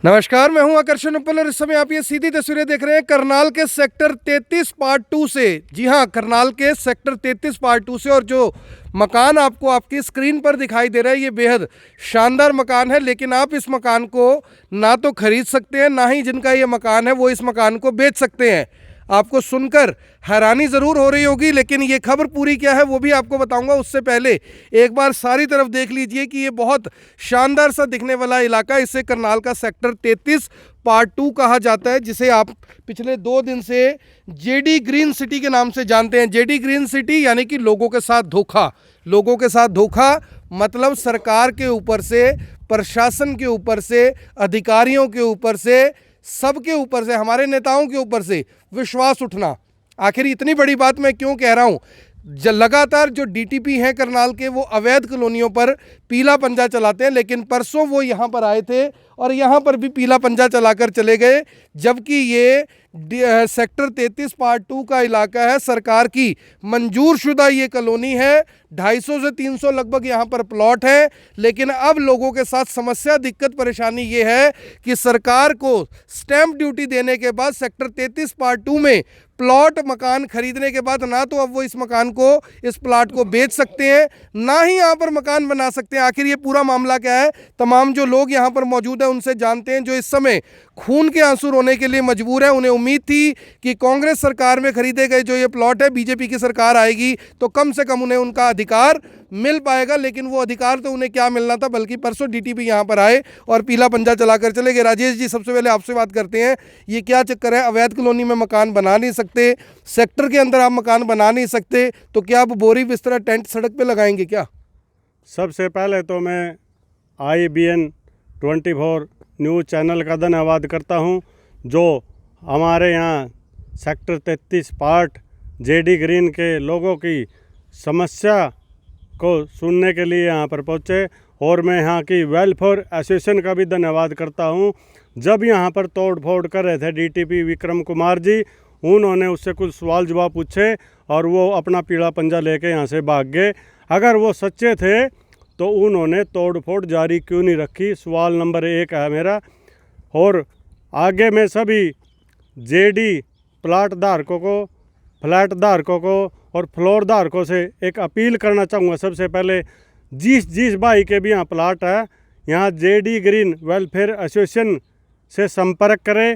नमस्कार, मैं हूं आकर्षण उपल और इस समय आप ये सीधी तस्वीरें देख रहे हैं करनाल के सेक्टर 33 पार्ट 2 से। जी हां, करनाल के सेक्टर 33 पार्ट 2 से। और जो मकान आपको आपकी स्क्रीन पर दिखाई दे रहा है ये बेहद शानदार मकान है, लेकिन आप इस मकान को ना तो खरीद सकते हैं, ना ही जिनका ये मकान है वो इस मकान को बेच सकते हैं। आपको सुनकर हैरानी ज़रूर हो रही होगी, लेकिन ये खबर पूरी क्या है वो भी आपको बताऊंगा। उससे पहले एक बार सारी तरफ देख लीजिए कि ये बहुत शानदार सा दिखने वाला इलाका, इसे करनाल का सेक्टर 33 पार्ट 2 कहा जाता है, जिसे आप पिछले 2 दिन से जेडी ग्रीन सिटी के नाम से जानते हैं। जेडी ग्रीन सिटी यानी कि लोगों के साथ धोखा। लोगों के साथ धोखा मतलब सरकार के ऊपर से, प्रशासन के ऊपर से, अधिकारियों के ऊपर से, सबके ऊपर से, हमारे नेताओं के ऊपर से विश्वास उठना। आखिर इतनी बड़ी बात मैं क्यों कह रहा हूं? लगातार जो डीटीपी हैं करनाल के, वो अवैध कॉलोनियों पर पीला पंजा चलाते हैं, लेकिन परसों वो यहां पर आए थे और यहां पर भी पीला पंजा चलाकर चले गए, जबकि ये सेक्टर 33 पार्ट 2 का इलाका है। सरकार की मंजूर शुदा ये कॉलोनी है, 250 से 300 लगभग यहाँ पर प्लॉट है। लेकिन अब लोगों के साथ समस्या, दिक्कत, परेशानी ये है कि सरकार को स्टैंप ड्यूटी देने के बाद सेक्टर 33 पार्ट 2 में प्लॉट मकान खरीदने के बाद ना तो अब वो इस मकान को, इस प्लॉट को बेच सकते हैं, ना ही यहाँ पर मकान बना सकते हैं। आखिर ये पूरा मामला क्या है, तमाम जो लोग यहाँ पर मौजूद हैं उनसे जानते हैं, जो इस समय खून के आंसू रोने के लिए मजबूर है। उन्हें उम्मीद थी कि कांग्रेस सरकार में खरीदे गए जो ये प्लॉट है, बीजेपी की सरकार आएगी तो कम से कम उन्हें उनका अधिकार मिल पाएगा, लेकिन वो अधिकार तो उन्हें क्या मिलना था, बल्कि परसों डीटीपी यहाँ पर आए और पीला पंजा चलाकर चले गए। राजेश जी, सबसे पहले आपसे बात करते हैं, ये क्या चक्कर है? अवैध कॉलोनी में मकान बना नहीं सकते, सेक्टर के अंदर आप मकान बना नहीं सकते, तो क्या आप बोरी बिस्तरा टेंट सड़क पे लगाएंगे क्या? सबसे पहले तो मैं IBN 24 न्यूज़ चैनल का धन्यवाद करता हूं, जो हमारे यहाँ सेक्टर 33 पार्ट जेडी ग्रीन के लोगों की समस्या को सुनने के लिए यहाँ पर पहुँचे। और मैं यहाँ की वेलफेयर एसोसिएशन का भी धन्यवाद करता हूँ। जब यहाँ पर तोड़ फोड़ कर रहे थे डीटीपी विक्रम कुमार जी, उन्होंने उससे कुछ सवाल जवाब पूछे और वो अपना पीला पंजा लेके यहाँ से भाग गए। अगर वो सच्चे थे तो उन्होंने तोड़ फोड़ जारी क्यों नहीं रखी? सवाल नंबर 1 है मेरा। और आगे मैं सभी जेडी प्लाट धारकों को, फ्लैट धारकों को और फ्लोर धारकों से एक अपील करना चाहूँगा। सबसे पहले जिस भाई के भी यहाँ प्लाट है, यहाँ जेडी ग्रीन वेलफेयर एसोसिएशन से संपर्क करें।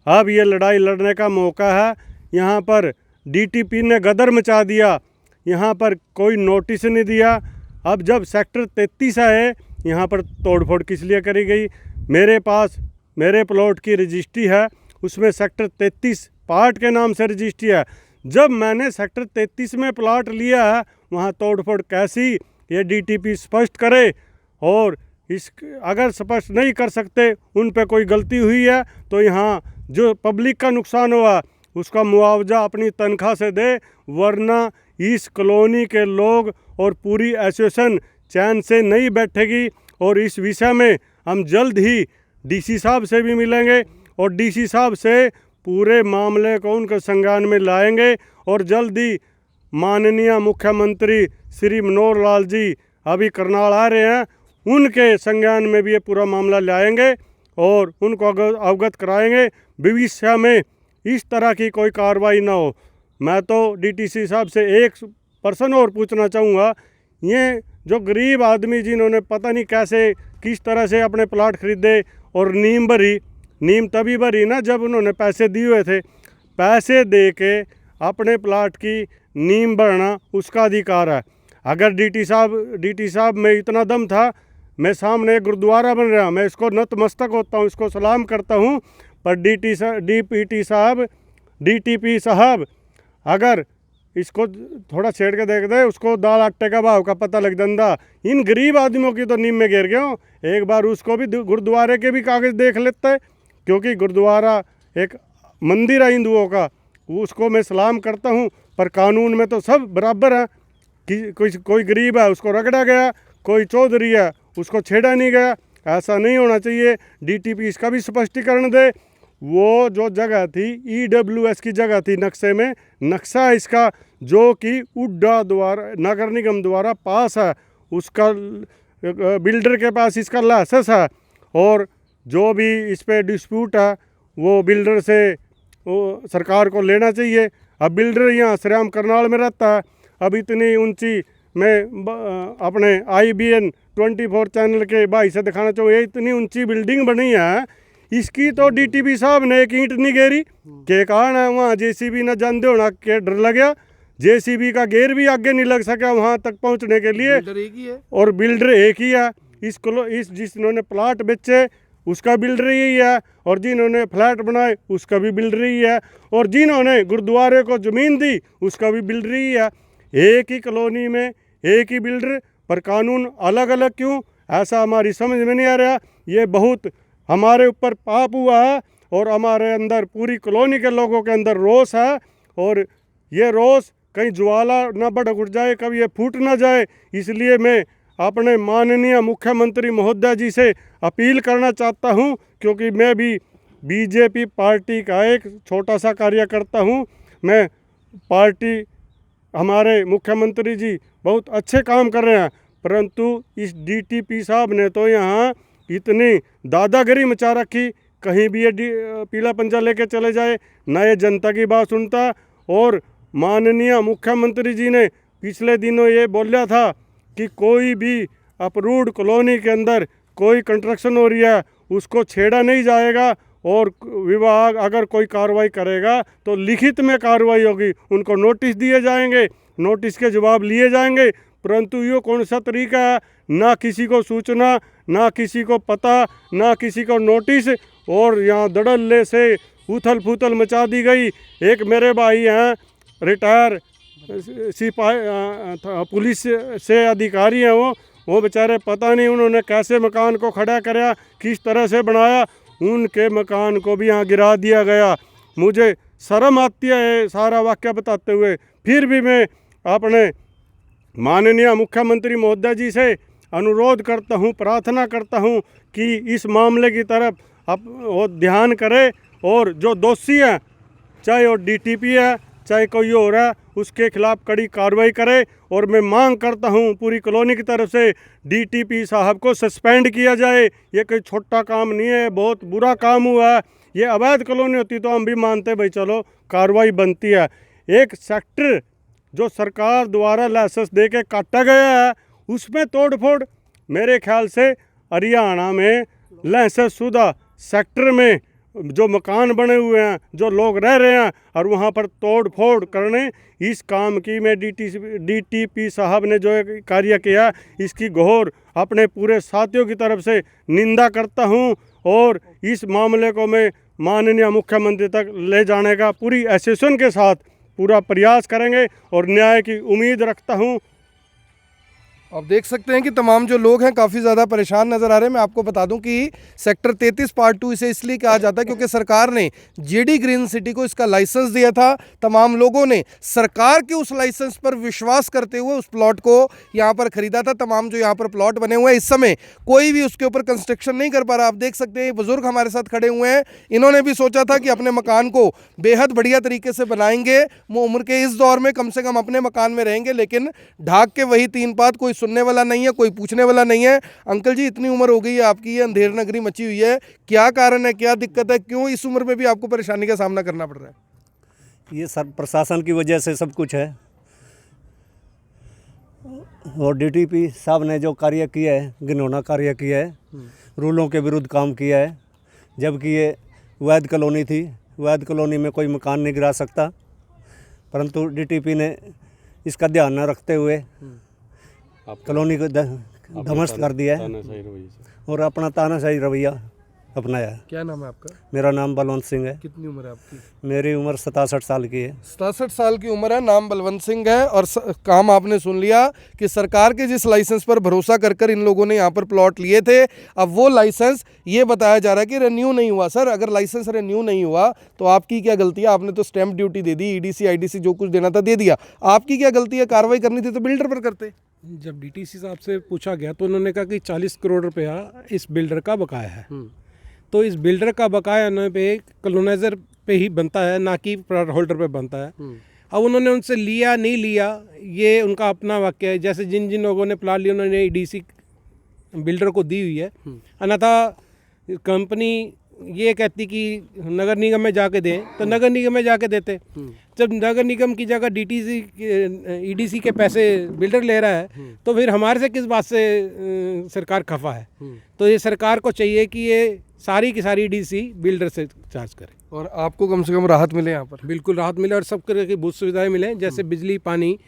अब ये लड़ाई लड़ने का मौका है। यहाँ पर डीटीपी ने गदर मचा दिया, यहाँ पर कोई नोटिस नहीं दिया। अब जब सेक्टर 33 है, यहाँ पर तोड़फोड़ किस लिए करी गई? मेरे पास मेरे प्लॉट की रजिस्ट्री है, उसमें सेक्टर 33 पार्ट के नाम से रजिस्ट्री है। जब मैंने सेक्टर 33 में प्लॉट लिया है, वहाँ तोड़फोड़ कैसी, ये डीटीपी स्पष्ट करे। और इस अगर स्पष्ट नहीं कर सकते, उन पे कोई गलती हुई है तो यहाँ जो पब्लिक का नुकसान हुआ उसका मुआवजा अपनी तनख्वाह से दे, वरना इस कॉलोनी के लोग और पूरी एसोसिएशन चैन से नहीं बैठेगी। और इस विषय में हम जल्द ही डीसी साहब से भी मिलेंगे और डीसी साहब से पूरे मामले को उनके संज्ञान में लाएंगे। और जल्द ही माननीय मुख्यमंत्री श्री मनोहर लाल जी अभी करनाल आ रहे हैं, उनके संज्ञान में भी ये पूरा मामला लाएंगे और उनको अवगत कराएंगे। भविष्य में इस तरह की कोई कार्रवाई ना हो। मैं तो डीटीसी साहब से एक पर्सन और पूछना चाहूँगा, ये जो गरीब आदमी जिन्होंने पता नहीं कैसे किस तरह से अपने प्लाट खरीदे और नीम भरी, नीम तभी भरी ना जब उन्होंने पैसे दिए हुए थे। पैसे दे के अपने प्लाट की नीम भरना उसका अधिकार है। अगर डीटी साहब में इतना दम था, मैं सामने गुरुद्वारा बन रहा, मैं इसको नतमस्तक होता हूँ, इसको सलाम करता हूँ। पर डीटीपी साहब अगर इसको थोड़ा छेड़ के देख दे, उसको दाल आटे का भाव का पता लग जाता। इन गरीब आदमियों की तो नीम में गिर गया हूँ। एक बार उसको भी गुरुद्वारे के भी कागज़ देख लेते हैं, क्योंकि गुरुद्वारा एक मंदिर है हिंदुओं का, उसको मैं सलाम करता हूँ। पर कानून में तो सब बराबर है कि कोई गरीब है उसको रगड़ा गया, कोई चौधरी है उसको छेड़ा नहीं गया। ऐसा नहीं होना चाहिए। डीटीपी इसका भी स्पष्टीकरण दे। वो जो जगह थी EWS की जगह थी, नक्शे में नक्शा इसका जो कि उड्डा द्वारा नगर निगम द्वारा पास है, उसका बिल्डर के पास इसका लाइसेंस है। और जो भी इस पे डिस्प्यूट है वो बिल्डर से वो सरकार को लेना चाहिए। अब बिल्डर यहाँ श्रीराम करनाल में रहता है। अब इतनी ऊंची मैं अपने IBN 24 चैनल के भाई से दिखाना चाहूँ, ये इतनी ऊंची बिल्डिंग बनी है, इसकी तो DTP साहब ने एक ईंट नहीं गेरी के कारण है। वहाँ JCB न जानते होना के डर लग गया, JCB का गेर भी आगे नहीं लग सका वहाँ तक पहुँचने के लिए। बिल्डर एक ही है और बिल्डर एक ही है। इस जिन्होंने प्लाट बेचे उसका बिल्डर यही है, और जिन्होंने फ्लैट बनाए उसका भी बिल्डर ही है, और जिन्होंने गुरुद्वारे को ज़मीन दी उसका भी बिल्डर ही है। एक ही कॉलोनी में एक ही बिल्डर, पर कानून अलग अलग क्यों, ऐसा हमारी समझ में नहीं आ रहा। ये बहुत हमारे ऊपर पाप हुआ है, और हमारे अंदर पूरी कॉलोनी के लोगों के अंदर रोष है, और ये रोष कहीं ज्वाला ना बढ़ उठ जाए, कभी ये फूट ना जाए। इसलिए मैं अपने माननीय मुख्यमंत्री महोदय जी से अपील करना चाहता हूं, क्योंकि मैं भी BJP पार्टी का एक छोटा सा कार्यकर्ता हूं। मैं पार्टी, हमारे मुख्यमंत्री जी बहुत अच्छे काम कर रहे हैं, परंतु इस DTP साहब ने तो यहाँ इतनी दादागिरी मचा रखी, कहीं भी ये पीला पंजा लेके चले जाए, ना ये जनता की बात सुनता। और माननीय मुख्यमंत्री जी ने पिछले दिनों ये बोला था कि कोई भी अप्रूव्ड कॉलोनी के अंदर कोई कंस्ट्रक्शन हो रही है उसको छेड़ा नहीं जाएगा, और विभाग अगर कोई कार्रवाई करेगा तो लिखित में कार्रवाई होगी, उनको नोटिस दिए जाएंगे, नोटिस के जवाब लिए जाएंगे। परंतु ये कौन सा तरीका है, ना किसी को सूचना, ना किसी को पता, ना किसी को नोटिस, और यहाँ धड़ल्ले से उथल पुथल मचा दी गई। एक मेरे भाई हैं रिटायर सिपाही पुलिस से अधिकारी हैं, वो बेचारे पता नहीं उन्होंने कैसे मकान को खड़ा कराया, किस तरह से बनाया, उनके मकान को भी यहाँ गिरा दिया गया। मुझे शर्म आती है सारा वाक़या बताते हुए। फिर भी मैं अपने माननीय मुख्यमंत्री महोदय जी से अनुरोध करता हूँ, प्रार्थना करता हूँ कि इस मामले की तरफ वो ध्यान करे, और जो दोषी हैं, चाहे वो DTP है चाहे कोई और है, उसके खिलाफ कड़ी कार्रवाई करे। और मैं मांग करता हूं पूरी कॉलोनी की तरफ से DTP साहब को सस्पेंड किया जाए। ये कोई छोटा काम नहीं है, बहुत बुरा काम हुआ है। ये अवैध कॉलोनी होती तो हम भी मानते भाई चलो कार्रवाई बनती है। एक सेक्टर जो सरकार द्वारा लाइसेंस दे के काटा गया है उसमें तोड़ फोड़, मेरे ख्याल से हरियाणा में लाइसेंस शुदा सेक्टर में जो मकान बने हुए हैं, जो लोग रह रहे हैं, और वहाँ पर तोड़ फोड़ करने, इस काम की मैं DTP साहब ने जो कार्य किया इसकी घोर अपने पूरे साथियों की तरफ से निंदा करता हूँ। और इस मामले को मैं माननीय मुख्यमंत्री तक ले जाने का पूरी एसोसिएशन के साथ पूरा प्रयास करेंगे, और न्याय की उम्मीद रखता हूँ। आप देख सकते हैं कि तमाम जो लोग हैं काफ़ी ज़्यादा परेशान नज़र आ रहे हैं। मैं आपको बता दूं कि सेक्टर 33 पार्ट 2 इसे इसलिए कहा जाता है क्योंकि सरकार ने JD ग्रीन सिटी को इसका लाइसेंस दिया था। तमाम लोगों ने सरकार के उस लाइसेंस पर विश्वास करते हुए उस प्लॉट को यहाँ पर खरीदा था। तमाम जो यहाँ पर प्लॉट बने हुए हैं इस समय कोई भी उसके ऊपर कंस्ट्रक्शन नहीं कर पा रहा। आप देख सकते हैं बुजुर्ग हमारे साथ खड़े हुए हैं, इन्होंने भी सोचा था कि अपने मकान को बेहद बढ़िया तरीके से बनाएंगे, वो उम्र के इस दौर में कम से कम अपने मकान में रहेंगे, लेकिन ढाक के वही 3 पात, कोई सुनने वाला नहीं है, कोई पूछने वाला नहीं है। अंकल जी, इतनी उम्र हो गई है आपकी, ये अंधेर नगरी मची हुई है, क्या कारण है, क्या दिक्कत है, क्यों इस उम्र में भी आपको परेशानी का सामना करना पड़ रहा है? ये सब प्रशासन की वजह से सब कुछ है, और DTP साहब ने जो कार्य किया है, घिनौना कार्य किया है, रूलों के विरुद्ध काम किया है। जबकि ये वैध कॉलोनी थी, वैध कॉलोनी में कोई मकान नहीं गिरा सकता, परंतु DTP ने इसका ध्यान न रखते हुए कॉलोनी को ध्वस्त कर दिया है और अपना तानाशाही रवैया अपनाया है। क्या नाम है आपका? मेरा नाम बलवंत सिंह है। कितनी उम्र है आपकी? मेरी उम्र 67 साल की है। 67 साल की उम्र है, नाम बलवंत सिंह है। और काम आपने सुन लिया कि सरकार के जिस लाइसेंस पर भरोसा कर इन लोगों ने यहाँ पर प्लॉट लिए थे, अब वो लाइसेंस ये बताया जा रहा है कि रिन्यू नहीं हुआ। सर, अगर लाइसेंस रिन्यू नहीं हुआ तो आपकी क्या गलती है? आपने तो स्टैंप ड्यूटी दे दी, EDC IDC जो कुछ देना था दे दिया, आपकी क्या गलती है? कार्रवाई करनी थी तो बिल्डर पर करते। जब DTC साहब से पूछा गया तो उन्होंने कहा कि 40 करोड़ रुपया इस बिल्डर का बकाया है। तो इस बिल्डर का बकाया न पे कॉलोनाइजर पे ही बनता है, ना कि प्लॉट होल्डर पे बनता है। अब उन्होंने उनसे लिया नहीं लिया ये उनका अपना वाक्य है। जैसे जिन जिन लोगों ने प्लाट लिया उन्होंने EDC बिल्डर को दी हुई है, अन्यथा कंपनी ये कहती कि नगर निगम में जाके दें तो नगर निगम में जाके देते। जब नगर निगम की जगह डीटीसी ईडीसी के पैसे बिल्डर ले रहा है तो फिर हमारे से किस बात से सरकार खफा है। तो ये सरकार को चाहिए कि ये सारी की सारी ईडीसी बिल्डर से चार्ज करे और आपको कम से कम राहत मिले यहाँ पर। बिल्कुल राहत मिले और सब तरह की बहुत सुविधाएं मिले, जैसे बिजली, पानी,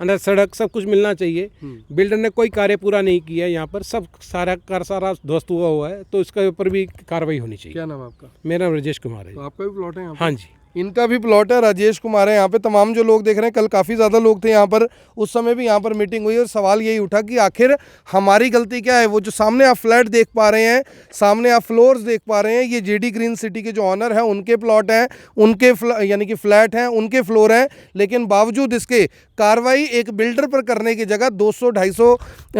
अंदर सड़क, सब कुछ मिलना चाहिए। बिल्डर ने कोई कार्य पूरा नहीं किया यहाँ पर, सब सारा ध्वस्त हुआ है, तो इसके ऊपर भी कार्रवाई होनी चाहिए। क्या नाम है आपका? मेरा नाम राजेश कुमार है। तो आपका भी प्लॉट है यहाँ पे? हाँ जी, इनका भी प्लॉट है। राजेश कुमार है यहाँ पे। तमाम जो लोग देख रहे हैं, कल काफ़ी ज़्यादा लोग थे यहाँ पर, उस समय भी यहाँ पर मीटिंग हुई और सवाल यही उठा कि आखिर हमारी गलती क्या है। वो जो सामने आप फ्लैट देख पा रहे हैं, सामने आप फ्लोर्स देख पा रहे हैं, ये जेडी ग्रीन सिटी के जो ऑनर हैं उनके प्लॉट हैं, उनके यानी कि फ्लैट हैं, उनके फ्लोर हैं, लेकिन बावजूद इसके कार्रवाई एक बिल्डर पर करने की जगह 200-250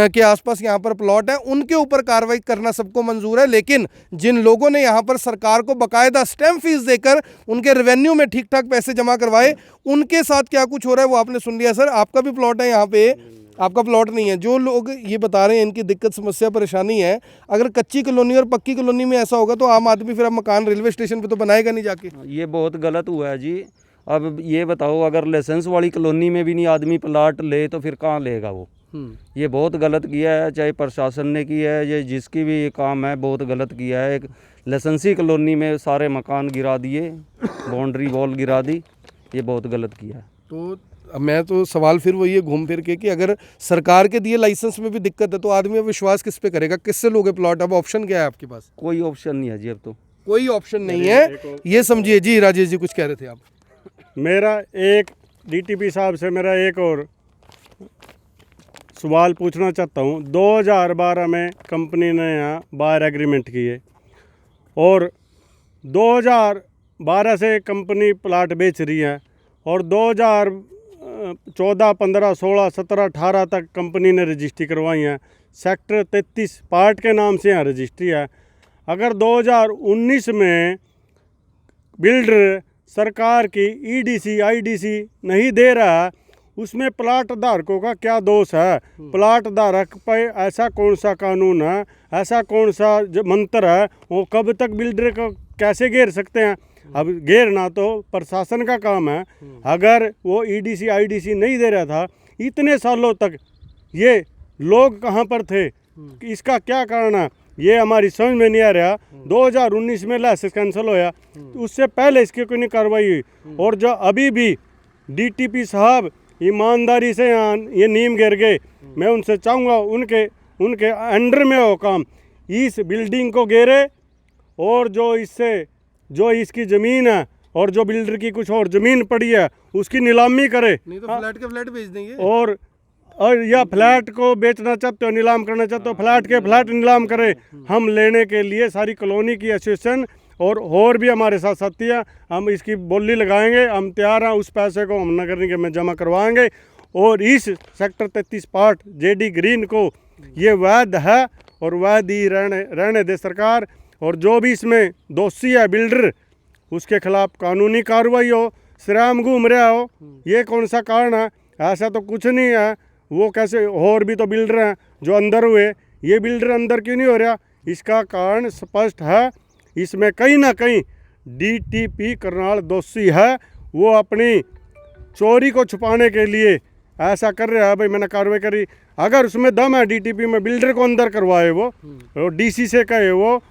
के आसपास यहाँ पर प्लॉट है, उनके ऊपर कार्रवाई करना सबको मंजूर है। लेकिन जिन लोगों ने यहाँ पर सरकार को बाकायदा स्टैम्प फीस देकर उनके रेवेन्यू में ठीक ठाक पैसे जमा करवाए, उनके साथ क्या कुछ हो रहा है वो आपने सुन लिया। सर, आपका भी प्लॉट है यहाँ पे? आपका प्लॉट नहीं है। जो लोग ये बता रहे हैं इनकी दिक्कत, समस्या, परेशानी है, अगर कच्ची कॉलोनी और पक्की कॉलोनी में ऐसा होगा तो आम आदमी फिर अब मकान रेलवे स्टेशन पे तो बनाएगा नहीं जाके। ये बहुत गलत हुआ है जी। अब ये बताओ, अगर लाइसेंस वाली कॉलोनी में भी नहीं आदमी प्लाट ले तो फिर कहाँ लेगा वो। ये बहुत गलत किया है, चाहे प्रशासन ने किया है, ये जिसकी भी ये काम है बहुत गलत किया है। एक लाइसेंसी कॉलोनी में सारे मकान गिरा दिए, बाउंड्री वॉल गिरा दी, ये बहुत गलत किया है। तो अब मैं तो सवाल फिर वही है घूम फिर के कि अगर सरकार के दिए लाइसेंस में भी दिक्कत है तो आदमी अब विश्वास किस पे करेगा, किससे लोगे प्लॉट? अब ऑप्शन क्या है आपके पास? कोई ऑप्शन नहीं है जी, अब तो कोई ऑप्शन नहीं है, ये समझिए। जी राजेश जी, कुछ कह रहे थे आप? मेरा एक डीटीपी साहब से मेरा एक और सवाल पूछना चाहता हूँ। 2012 में कंपनी ने यहाँ बायर एग्रीमेंट किए और 2012 से कंपनी प्लाट बेच रही है और 2014, 15, 16, 17, 18 तक कंपनी ने रजिस्ट्री करवाई है। सेक्टर 33 पार्ट के नाम से यहाँ रजिस्ट्री है। अगर 2019 में बिल्डर सरकार की ईडीसी आईडीसी नहीं दे रहा है, उसमें प्लाट धारकों का क्या दोष है? प्लाट धारक पर ऐसा कौन सा कानून है, ऐसा कौन सा मंत्र है, वो कब तक बिल्डर को कैसे घेर सकते हैं? अब घेरना तो प्रशासन का काम है। अगर वो ईडीसी आईडीसी नहीं दे रहा था इतने सालों तक, ये लोग कहाँ पर थे? इसका क्या कारण है ये हमारी समझ में नहीं आ रहा। 2019 में लाइसेंस कैंसिल होया, उससे पहले इसकी कोई नहीं कार्रवाई हुई। और जो अभी भी डीटीपी साहब ईमानदारी से यहाँ ये नीम गिर गए, मैं उनसे चाहूँगा उनके अंडर में हो काम, इस बिल्डिंग को घेरे और जो इसकी ज़मीन है और जो बिल्डर की कुछ और ज़मीन पड़ी है उसकी नीलामी करे। नहीं तो फ्लैट के फ्लैट बेच देंगे। और या फ्लैट को बेचना चाहते हो, नीलाम करना चाहते हो, फ्लैट के फ्लैट नीलाम करें। हम लेने के लिए सारी कॉलोनी की एसोसिएशन और भी हमारे साथ साथी हैं, हम इसकी बोली लगाएंगे। हम तैयार हैं, उस पैसे को हम नगर निगम में जमा करवाएंगे और इस सेक्टर 33 पार्ट जेडी ग्रीन को ये वैध है और वैध ही रहने दे सरकार। और जो भी इसमें दोषी है बिल्डर, उसके खिलाफ कानूनी कार्रवाई हो। श्राम घूम रहा हो, ये कौन सा कारण है? ऐसा तो कुछ नहीं है। वो कैसे, और भी तो बिल्डर हैं जो अंदर हुए, ये बिल्डर अंदर क्यों नहीं हो रहा? इसका कारण स्पष्ट है। इसमें कहीं ना कहीं डीटीपी करनाल दोषी है। वो अपनी चोरी को छुपाने के लिए ऐसा कर रहा है। भाई मैंने कार्रवाई करी, अगर उसमें दम है डीटीपी में, बिल्डर को अंदर करवाए वो डीसी से कहे, वो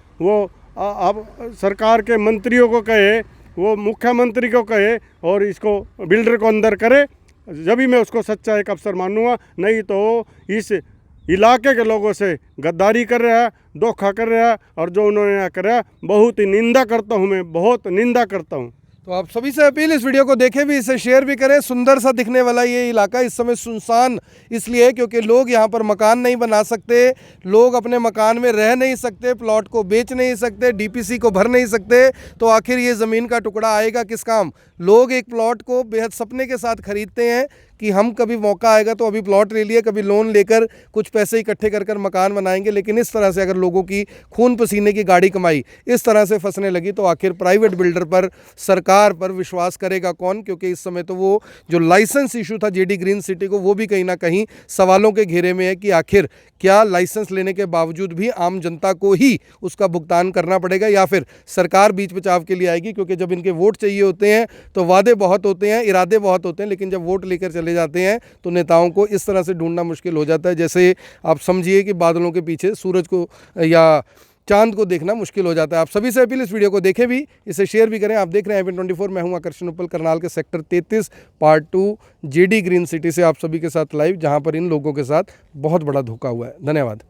अब सरकार के मंत्रियों को कहे, वो मुख्यमंत्री को कहे और इसको बिल्डर को अंदर करे, जब भी मैं उसको सच्चा एक अफसर मानूंगा। नहीं तो इस इलाके के लोगों से गद्दारी कर रहा है, धोखा कर रहा है और जो उन्होंने यहाँ करा बहुत ही निंदा करता हूँ, मैं बहुत निंदा करता हूँ। तो आप सभी से अपील, इस वीडियो को देखें भी, इसे शेयर भी करें। सुंदर सा दिखने वाला ये इलाका इस समय सुनसान इसलिए है क्योंकि लोग यहाँ पर मकान नहीं बना सकते, लोग अपने मकान में रह नहीं सकते, प्लॉट को बेच नहीं सकते, डीपीसी को भर नहीं सकते, तो आखिर ये ज़मीन का टुकड़ा आएगा किस काम? लोग एक प्लॉट को बेहद सपने के साथ खरीदते हैं कि हम कभी मौका आएगा तो अभी प्लॉट ले लिए, कभी लोन लेकर कुछ पैसे इकट्ठे कर कर मकान बनाएंगे। लेकिन इस तरह से अगर लोगों की खून पसीने की गाड़ी कमाई इस तरह से फंसने लगी तो आखिर प्राइवेट बिल्डर पर, सरकार पर विश्वास करेगा कौन? क्योंकि इस समय तो वो जो लाइसेंस इशू था जेडी ग्रीन सिटी को, वो भी कहीं ना कहीं सवालों के घेरे में है कि आखिर क्या लाइसेंस लेने के बावजूद भी आम जनता को ही उसका भुगतान करना पड़ेगा या फिर सरकार बीच बचाव के लिए आएगी? क्योंकि जब इनके वोट चाहिए होते हैं तो वादे बहुत होते हैं, इरादे बहुत होते हैं, लेकिन जब वोट लेकर चले जाते हैं तो नेताओं को इस तरह से ढूंढना मुश्किल हो जाता है, जैसे आप समझिए कि बादलों के पीछे सूरज को या चांद को देखना मुश्किल हो जाता है। आप सभी से अपील, इस वीडियो को देखें भी, इसे शेयर भी करें। आप देख रहे हैं IPN 24, मैं हूं आकर्षण उपल, करनाल के sector 33 part 2 JD green city से आप सभी के साथ लाइव, जहां पर इन लोगों के साथ बहुत बड़ा धोखा हुआ है। धन्यवाद।